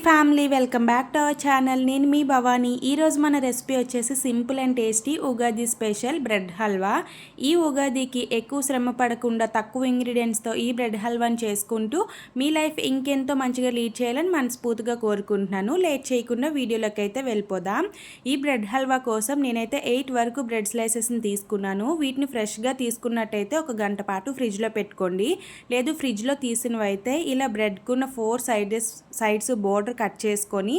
Family welcome back to our channel. నేను మీ భవానీ. ఈరోజు మన రెసిపీ వచ్చేసి simple and tasty Ugadi special bread halwa. ఈ ఉగాదికి ఎక్కువ శ్రమ పడకుండా తక్కువ ఇంగ్రీడియంట్స్తో ఈ బ్రెడ్ హల్వాని చేసుకుంటూ మీ లైఫ్ ఇంకెంతో మంచిగా లీడ్ చేయాలని మనస్ఫూర్తిగా కోరుకుంటున్నాను. లేట్ చేయకుండా వీడియోలోకి అయితే వెళ్ళిపోదాం. ఈ బ్రెడ్ హల్వా కోసం నేనైతే 8 వరకు బ్రెడ్ స్లైసెస్ని తీసుకున్నాను. వీటిని ఫ్రెష్గా తీసుకున్నట్టయితే ఒక గంట పాటు ఫ్రిడ్జ్లో పెట్టుకోండి. లేదు ఫ్రిడ్జ్లో తీసినవైతే ఇలా బ్రెడ్కున్న 4 సైడ్స్ బోర్డర్ కట్ చేసుకొని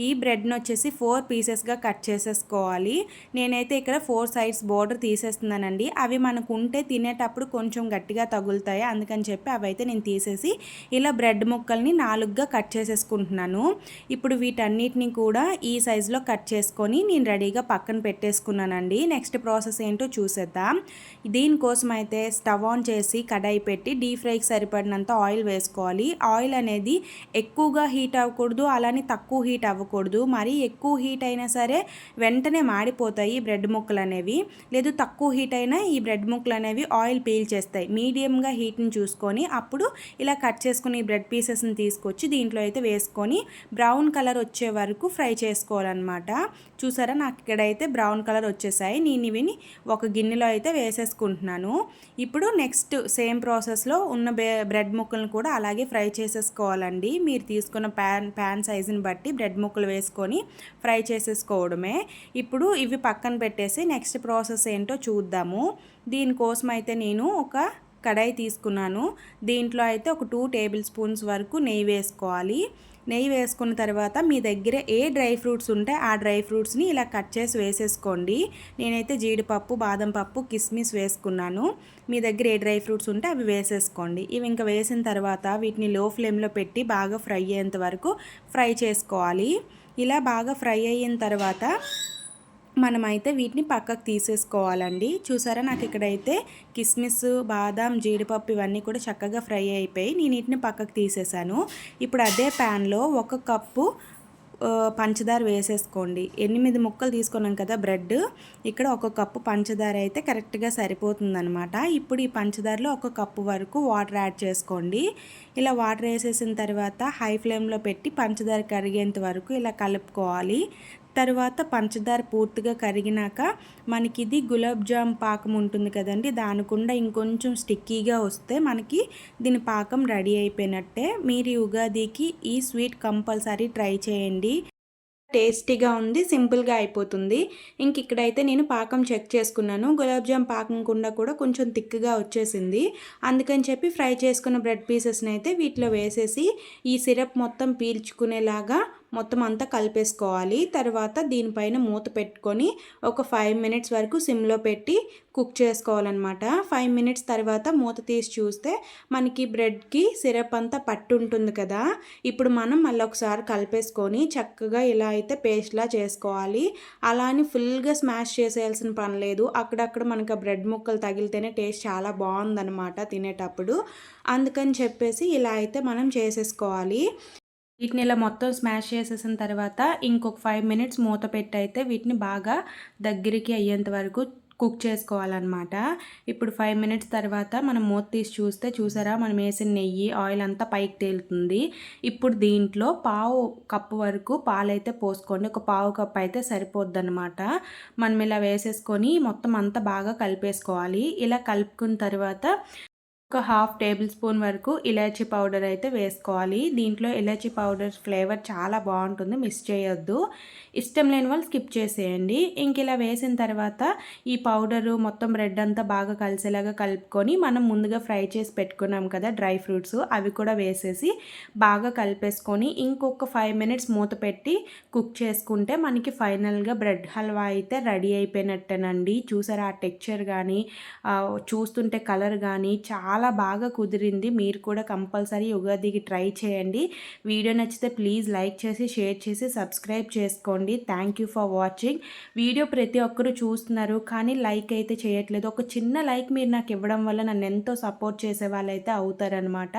ఈ బ్రెడ్ని వచ్చేసి 4 పీసెస్గా కట్ చేసేసుకోవాలి. నేనైతే ఇక్కడ 4 సైడ్స్ బోర్డర్ తీసేస్తున్నానండి. అవి మనకు ఉంటే తినేటప్పుడు కొంచెం గట్టిగా తగులుతాయి, అందుకని చెప్పి అవైతే నేను తీసేసి ఇలా బ్రెడ్ ముక్కల్ని 4గా కట్ చేసేసుకుంటున్నాను. ఇప్పుడు వీటన్నిటిని కూడా ఈ సైజులో కట్ చేసుకొని నేను రెడీగా పక్కన పెట్టేసుకున్నానండి. నెక్స్ట్ ప్రాసెస్ ఏంటో చూసేద్దాం. దీనికోసం అయితే స్టవ్ ఆన్ చేసి కడాయి పెట్టి డీప్ ఫ్రైకి సరిపడినంత ఆయిల్ వేసుకోవాలి. ఆయిల్ అనేది ఎక్కువగా హీట్ అవ్వకూడదు, అలానే తక్కువ హీట్ అవ్వకూడదు. మరి ఎక్కువ హీట్ అయినా సరే వెంటనే మాడిపోతాయి బ్రెడ్ ముక్కలు అనేవి. లేదు తక్కువ హీట్ అయినా ఈ బ్రెడ్ ముక్కలు అనేవి ఆయిల్ పీల్చేస్తాయి. మీడియంగా హీట్ని చూసుకొని అప్పుడు ఇలా కట్ చేసుకుని బ్రెడ్ పీసెస్ని తీసుకొచ్చి దీంట్లో అయితే వేసుకొని బ్రౌన్ కలర్ వచ్చే వరకు ఫ్రై చేసుకోవాలన్నమాట. చూసారా, నాకు ఇక్కడైతే బ్రౌన్ కలర్ వచ్చేసాయి. నేను ఇవిని ఒక గిన్నెలో అయితే వేసేసుకుంటున్నాను. ఇప్పుడు నెక్స్ట్ సేమ్ ప్రాసెస్లో ఉన్న బ్రెడ్ ముక్కలను కూడా అలాగే ఫ్రై చేసేసుకోవాలండి. మీరు తీసుకున్న ప్యాన్ సైజుని బట్టి బ్రెడ్ ముక్కలు వేసుకొని ఫ్రై చేసేసుకోవడమే. ఇప్పుడు ఇవి పక్కన పెట్టేసి నెక్స్ట్ ప్రాసెస్ ఏంటో చూద్దాము. దీనికోసం అయితే నేను ఒక కడాయి తీసుకున్నాను. దీంట్లో అయితే ఒక 2 టేబుల్ స్పూన్స్ వరకు నెయ్యి వేసుకోవాలి. నెయ్యి వేసుకున్న తర్వాత మీ దగ్గర ఏ డ్రై ఫ్రూట్స్ ఉంటే ఆ డ్రై ఫ్రూట్స్ని ఇలా కట్ చేసి వేసేసుకోండి. నేనైతే జీడిపప్పు, బాదం పప్పు, కిస్మిస్ వేసుకున్నాను. మీ దగ్గర ఏ డ్రై ఫ్రూట్స్ ఉంటే అవి వేసేసుకోండి. ఇవి ఇంకా వేసిన తర్వాత వీటిని లో ఫ్లేమ్లో పెట్టి బాగా ఫ్రై అయ్యేంత వరకు ఫ్రై చేసుకోవాలి. ఇలా బాగా ఫ్రై అయిన తర్వాత మనమైతే వీటిని పక్కకు తీసేసుకోవాలండి. చూసారా, నాకు ఇక్కడైతే కిస్మిస్, బాదాం, జీడిపప్పు ఇవన్నీ కూడా చక్కగా ఫ్రై అయిపోయి నేను వీటిని పక్కకు తీసేసాను. ఇప్పుడు అదే ప్యాన్లో 1 కప్పు పంచదార వేసేసుకోండి. 8 ముక్కలు తీసుకున్నాం కదా బ్రెడ్, ఇక్కడ 1 కప్పు పంచదార అయితే కరెక్ట్గా సరిపోతుందనమాట. ఇప్పుడు ఈ పంచదారలో 1 కప్పు వరకు వాటర్ యాడ్ చేసుకోండి. ఇలా వాటర్ వేసేసిన తర్వాత హై ఫ్లేమ్లో పెట్టి పంచదార కరిగేంత వరకు ఇలా కలుపుకోవాలి. తర్వాత పంచదార పూర్తిగా కరిగినాక మనకి ఇది గులాబ్ జామ్ పాకం ఉంటుంది కదండి, దానికుండా ఇంకొంచెం స్టిక్కీగా వస్తే మనకి దీని పాకం రెడీ అయిపోయినట్టే. మీరు ఈ ఉగాదికి ఈ స్వీట్ కంపల్సరీ ట్రై చేయండి. టేస్టీగా ఉంది, సింపుల్గా అయిపోతుంది. ఇంక ఇక్కడైతే నేను పాకం చెక్ చేసుకున్నాను. గులాబ్ జామ్ పాకం కుండా కూడా కొంచెం థిక్గా వచ్చేసింది. అందుకని చెప్పి ఫ్రై చేసుకున్న బ్రెడ్ పీసెస్ని అయితే వీటిలో వేసేసి ఈ సిరప్ మొత్తం పీల్చుకునేలాగా మొత్తం అంతా కలిపేసుకోవాలి. తర్వాత దీనిపైన మూత పెట్టుకొని ఒక 5 మినిట్స్ వరకు సిమ్లో పెట్టి కుక్ చేసుకోవాలన్నమాట. 5 మినిట్స్ తర్వాత మూత తీసి చూస్తే మనకి బ్రెడ్కి సిరప్ అంతా పట్టు ఉంటుంది కదా. ఇప్పుడు మనం మళ్ళీ ఒకసారి కలిపేసుకొని చక్కగా ఇలా అయితే పేస్ట్లా చేసుకోవాలి. అలా అని ఫుల్గా స్మాష్ చేసేయాల్సిన పని లేదు. అక్కడక్కడ మనకు ఆ బ్రెడ్ ముక్కలు తగిలితేనే టేస్ట్ చాలా బాగుందన్నమాట తినేటప్పుడు. అందుకని చెప్పేసి ఇలా అయితే మనం చేసేసుకోవాలి. వీటిని ఇలా మొత్తం స్మాష్ చేసేసిన తర్వాత ఇంకొక 5 మినిట్స్ మూత పెట్టి అయితే వీటిని బాగా దగ్గరికి అయ్యేంత వరకు కుక్ చేసుకోవాలన్నమాట. ఇప్పుడు 5 మినిట్స్ తర్వాత మనం మూత తీసి చూస్తే చూసారా, మనం వేసిన నెయ్యి ఆయిల్ అంతా పైకి తేలుతుంది. ఇప్పుడు దీంట్లో 1/2 కప్పు వరకు పాలైతే పోసుకోండి. ఒక 1/2 కప్పు అయితే సరిపోద్ది అనమాట. మనం ఇలా వేసేసుకొని మొత్తం అంతా బాగా కలిపేసుకోవాలి. ఇలా కలుపుకున్న తర్వాత ఒక 1/2 టేబుల్ స్పూన్ వరకు ఇలాచీ పౌడర్ అయితే వేసుకోవాలి. దీంట్లో ఇలాచీ పౌడర్ ఫ్లేవర్ చాలా బాగుంటుంది, మిస్ చేయొద్దు. ఇష్టం లేని వాళ్ళు స్కిప్ చేసేయండి. ఇంక ఇలా వేసిన తర్వాత ఈ పౌడరు మొత్తం బ్రెడ్ అంతా బాగా కలిసేలాగా కలుపుకొని మనం ముందుగా ఫ్రై చేసి పెట్టుకున్నాం కదా డ్రై ఫ్రూట్స్, అవి కూడా వేసేసి బాగా కలిపేసుకొని ఇంకొక 5 మినిట్స్ మూత పెట్టి కుక్ చేసుకుంటే మనకి ఫైనల్గా బ్రెడ్ హల్వా అయితే రెడీ అయిపోయినట్టేనండి. చూసారా, ఆ టెక్స్చర్ కానీ చూస్తుంటే కలర్ కానీ చాలా బాగా కుదిరింది. మీరు కూడా కంపల్సరీ ఉగాదికి ట్రై చేయండి. వీడియో నచ్చితే ప్లీజ్ లైక్ చేసి షేర్ చేసి సబ్స్క్రైబ్ చేసుకోండి. Thank you for watching. Video ప్రతి ఒక్కరూ చూస్తున్నారు కానీ లైక్ అయితే చేయట్లేదు. ఒక చిన్న లైక్ మీరు నాకు ఇవ్వడం వల్ల నన్ను ఎంతో సపోర్ట్ చేసే వాళ్ళైతే అవుతారనమాట.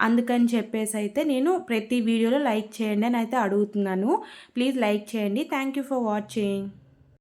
అందుకని చెప్పేసి అయితే నేను ప్రతి వీడియోలో లైక్ చేయండి అని అయితే అడుగుతున్నాను. ప్లీజ్ లైక్ చేయండి. Thank you for watching.